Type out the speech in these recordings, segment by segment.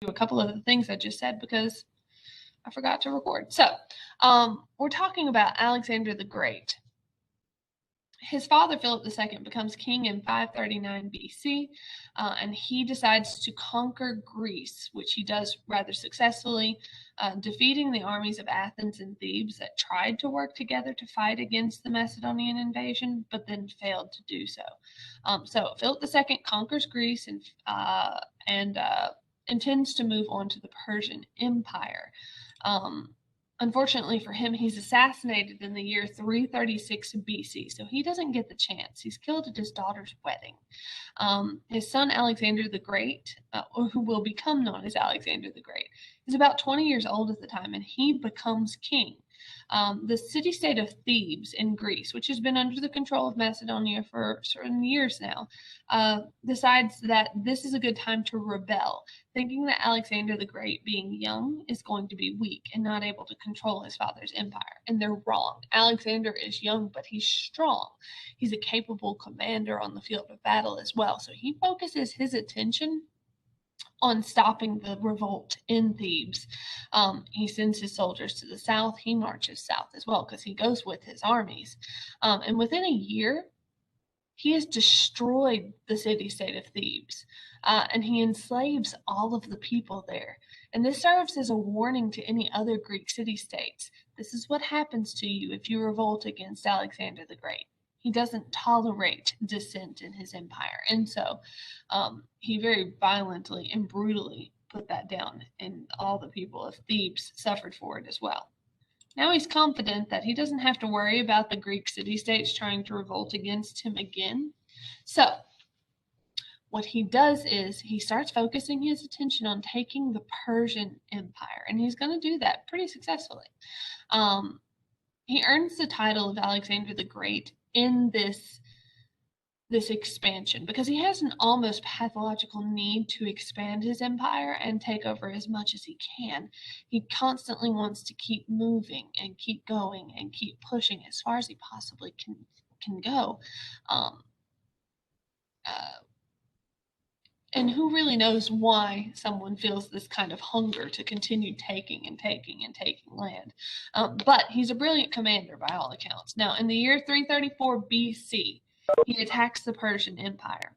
a couple of the things I just said because I forgot to record. So, we're talking about Alexander the Great. His father, Philip II, becomes king in 539 BC, and he decides to conquer Greece, which he does rather successfully, defeating the armies of Athens and Thebes that tried to work together to fight against the Macedonian invasion, but then failed to do so. So Philip II conquers Greece and intends to move on to the Persian Empire. Unfortunately for him, he's assassinated in the year 336 BC, so he doesn't get the chance. He's killed at his daughter's wedding. His son Alexander the Great, who will become known as Alexander the Great, is about 20 years old at the time, and he becomes king. The city-state of Thebes in Greece, which has been under the control of Macedonia for certain years now, decides that this is a good time to rebel, thinking that Alexander the Great, being young, is going to be weak and not able to control his father's empire. And they're wrong. Alexander is young, but he's strong. He's a capable commander on the field of battle as well. So he focuses his attention on stopping the revolt in Thebes. He sends his soldiers to the south. He marches south as well because he goes with his armies. And within a year, he has destroyed the city-state of Thebes, and he enslaves all of the people there. And this serves as a warning to any other Greek city-states. This is what happens to you if you revolt against Alexander the Great. He doesn't tolerate dissent in his empire. And so he very violently and brutally put that down, and all the people of Thebes suffered for it as well. Now he's confident that he doesn't have to worry about the Greek city-states trying to revolt against him again. So what he does is he starts focusing his attention on taking the Persian Empire, and he's going to do that pretty successfully. He earns the title of Alexander the Great in this expansion because he has an almost pathological need to expand his empire and take over as much as he can. He constantly wants to keep moving and keep going and keep pushing as far as he possibly can go. And who really knows why someone feels this kind of hunger to continue taking and taking and taking land. But he's a brilliant commander by all accounts. Now, in the year 334 BC, he attacks the Persian Empire.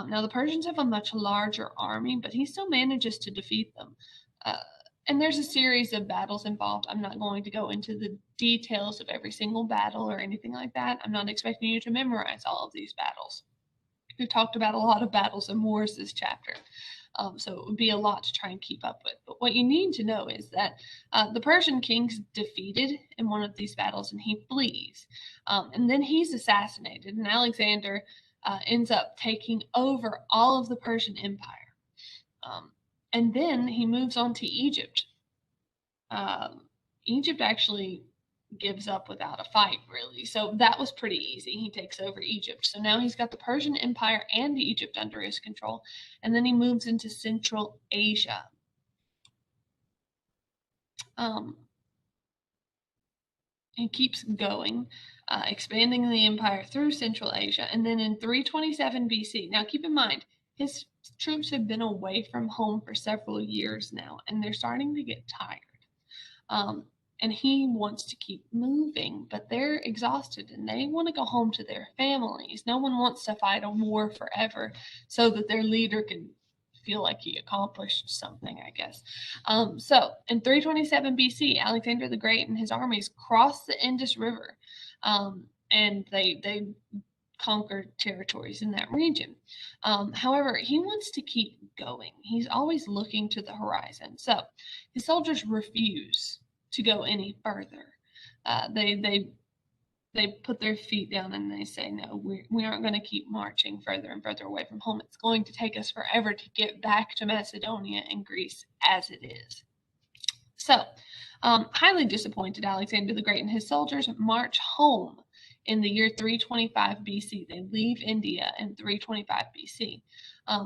Now, the Persians have a much larger army, but he still manages to defeat them. And there's a series of battles involved. I'm not going to go into the details of every single battle or anything like that. I'm not expecting you to memorize all of these battles. We've talked about a lot of battles and wars this chapter, so it would be a lot to try and keep up with. But what you need to know is that the Persian king's defeated in one of these battles, and he flees. And then he's assassinated, and Alexander ends up taking over all of the Persian Empire. And then he moves on to Egypt. Egypt actually gives up without a fight, really. So that was pretty easy. He takes over Egypt. So now he's got the Persian Empire and Egypt under his control. And then he moves into Central Asia. He keeps going, expanding the empire through Central Asia. And then in 327 BC, now keep in mind, his troops have been away from home for several years now, and they're starting to get tired. And he wants to keep moving, but they're exhausted and they want to go home to their families. No one wants to fight a war forever so that their leader can feel like he accomplished something, I guess. So in 327 BC, Alexander the Great and his armies cross the Indus River, and they conquered territories in that region. However, he wants to keep going. He's always looking to the horizon. So his soldiers refuse to go any further. They put their feet down and they say, no, we aren't going to keep marching further and further away from home. It's going to take us forever to get back to Macedonia and Greece as it is. So, highly disappointed, Alexander the Great and his soldiers march home in the year 325 BC. They leave India in 325 BC.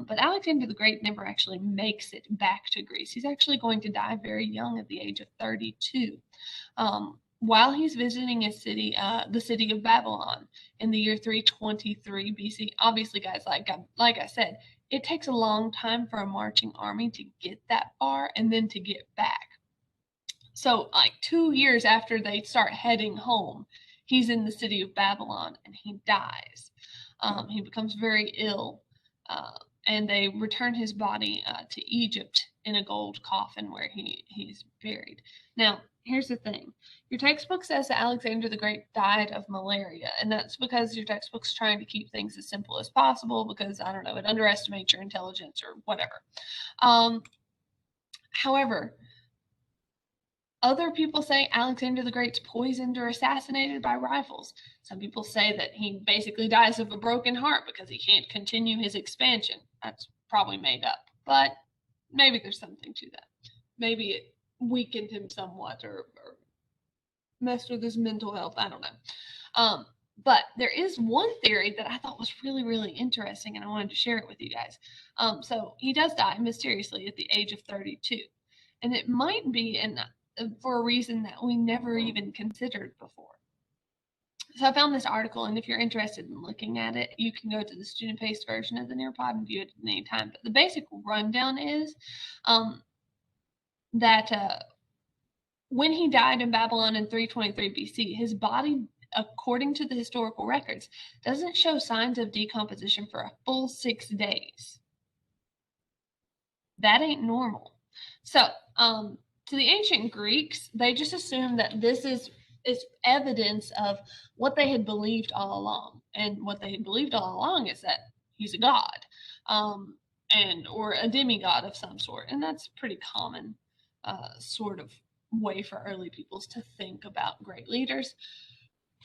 But Alexander the Great never actually makes it back to Greece. He's actually going to die very young at the age of 32. While he's visiting a city, the city of Babylon in the year 323 BC. Obviously, guys, like I said, it takes a long time for a marching army to get that far and then to get back. So, like 2 years after they start heading home, he's in the city of Babylon and he dies. He becomes very ill, uh, and they return his body to Egypt in a gold coffin where he's buried. Now, here's the thing: your textbook says that Alexander the Great died of malaria, and that's because your textbook's trying to keep things as simple as possible because, I don't know, it underestimates your intelligence or whatever. However, other people say Alexander the Great's poisoned or assassinated by rivals. Some people say that he basically dies of a broken heart because he can't continue his expansion. That's probably made up, but maybe there's something to that. Maybe it weakened him somewhat or messed with his mental health. I don't know. But there is one theory that I thought was really, really interesting, and I wanted to share it with you guys. So he does die mysteriously at the age of 32, and it might be for a reason that we never even considered before. So I found this article, and if you're interested in looking at it, you can go to the student-paced version of the Nearpod and view it at any time. But the basic rundown is that when he died in Babylon in 323 BC, his body, according to the historical records, doesn't show signs of decomposition for a full 6 days. That ain't normal. So, to the ancient Greeks, they just assumed that this is evidence of what they had believed all along. And what they had believed all along is that he's a god, or a demigod of some sort. And that's pretty common sort of way for early peoples to think about great leaders.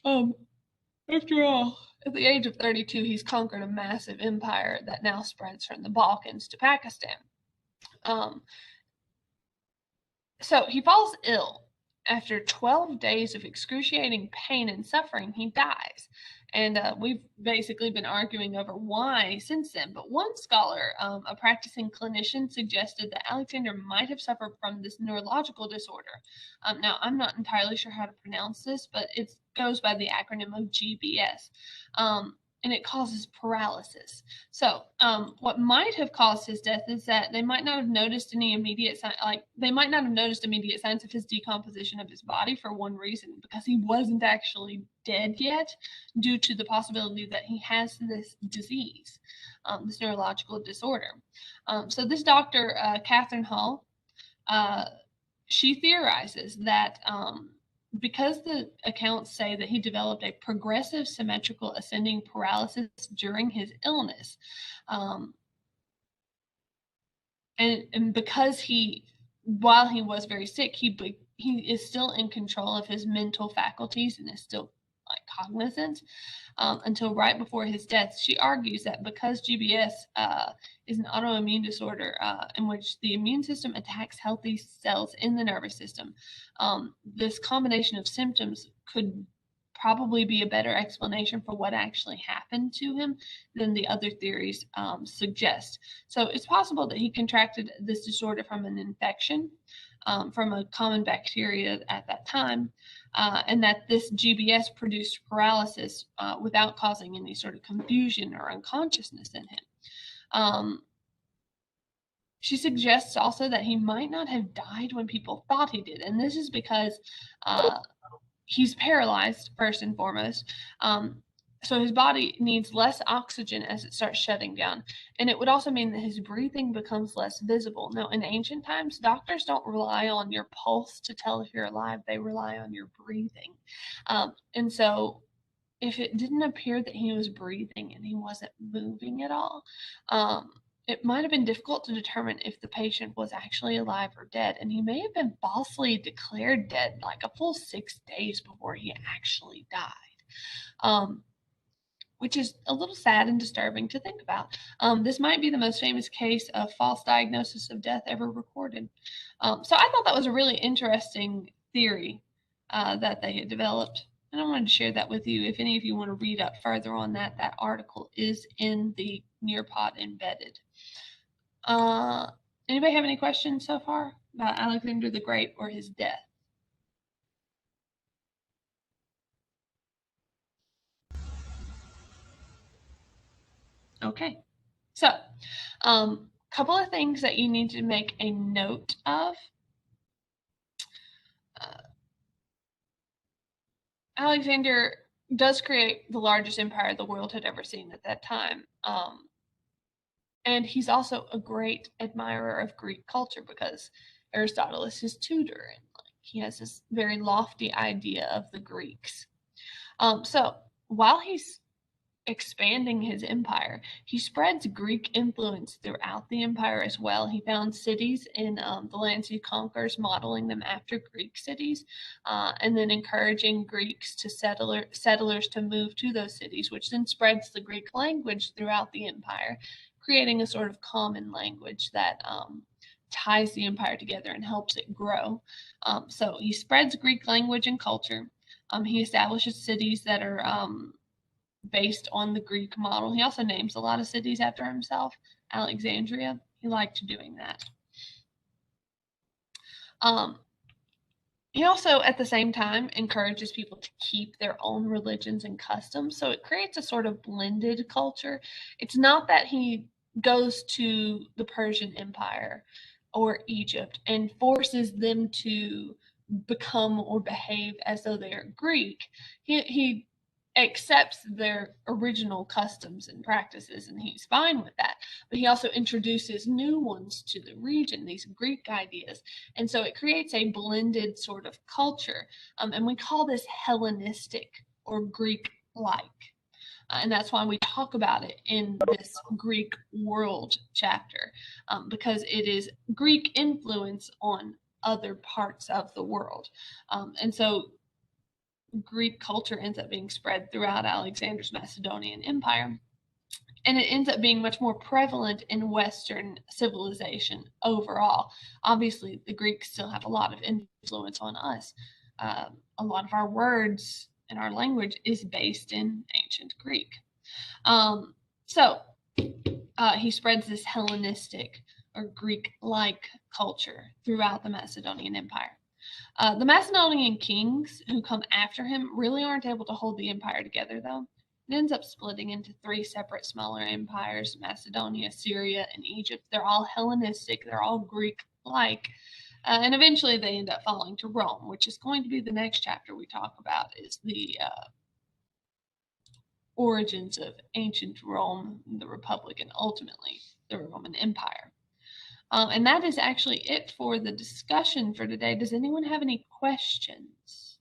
After all, at the age of 32, he's conquered a massive empire that now spreads from the Balkans to Pakistan. So he falls ill. After 12 days of excruciating pain and suffering, he dies. And we've basically been arguing over why since then. But one scholar, a practicing clinician, suggested that Alexander might have suffered from this neurological disorder. Now, I'm not entirely sure how to pronounce this, but it goes by the acronym of GBS. And it causes paralysis. So, what might have caused his death is that they might not have noticed any immediate immediate signs of his decomposition of his body for one reason, because he wasn't actually dead yet, due to the possibility that he has this disease, this neurological disorder. So, this doctor, Catherine Hall, she theorizes that because the accounts say that he developed a progressive symmetrical ascending paralysis during his illness, and because while he was very sick, he is still in control of his mental faculties and is still cognizant until right before his death. She argues that because GBS is an autoimmune disorder in which the immune system attacks healthy cells in the nervous system, this combination of symptoms could probably be a better explanation for what actually happened to him than the other theories suggest. So it's possible that he contracted this disorder from an infection from a common bacteria at that time, and that this GBS produced paralysis without causing any sort of confusion or unconsciousness in him. She suggests also that he might not have died when people thought he did, and this is because he's paralyzed, first and foremost. So his body needs less oxygen as it starts shutting down. And it would also mean that his breathing becomes less visible. Now, in ancient times, doctors don't rely on your pulse to tell if you're alive. They rely on your breathing. And so if it didn't appear that he was breathing and he wasn't moving at all, it might have been difficult to determine if the patient was actually alive or dead, and he may have been falsely declared dead like a full 6 days before he actually died, which is a little sad and disturbing to think about. This might be the most famous case of false diagnosis of death ever recorded. So I thought that was a really interesting theory that they had developed, and I wanted to share that with you. If any of you want to read up further on that, that article is in the Nearpod embedded. Anybody have any questions so far about Alexander the Great or his death? Okay, so Couple of things that you need to make a note of. Alexander does create the largest empire the world had ever seen at that time. And he's also a great admirer of Greek culture because Aristotle is his tutor, and he has this very lofty idea of the Greeks. So while he's expanding his empire, he spreads Greek influence throughout the empire as well. He found cities in the lands he conquers, modeling them after Greek cities, and then encouraging Greeks to settlers to move to those cities, which then spreads the Greek language throughout the empire, creating a sort of common language that ties the empire together and helps it grow. So he spreads Greek language and culture. He establishes cities that are based on the Greek model. He also names a lot of cities after himself. Alexandria, he liked doing that. He also, at the same time, encourages people to keep their own religions and customs. So it creates a sort of blended culture. It's not that he goes to the Persian Empire or Egypt and forces them to become or behave as though they are Greek. He accepts their original customs and practices, and he's fine with that. But he also introduces new ones to the region, these Greek ideas. And so it creates a blended sort of culture. And we call this Hellenistic or Greek-like. And that's why we talk about it in this Greek world chapter, because it is Greek influence on other parts of the world. And so Greek culture ends up being spread throughout Alexander's Macedonian Empire. And it ends up being much more prevalent in Western civilization overall. Obviously, the Greeks still have a lot of influence on us. A lot of our words and our language is based in ancient Greek. So he spreads this Hellenistic or Greek-like culture throughout the Macedonian Empire. The Macedonian kings who come after him really aren't able to hold the empire together, though. It ends up splitting into three separate smaller empires: Macedonia, Syria, and Egypt. They're all Hellenistic, they're all Greek-like, and eventually they end up falling to Rome, which is going to be the next chapter we talk about, is the origins of ancient Rome, the Republic, and ultimately the Roman Empire. And that is actually it for the discussion for today. Does anyone have any questions?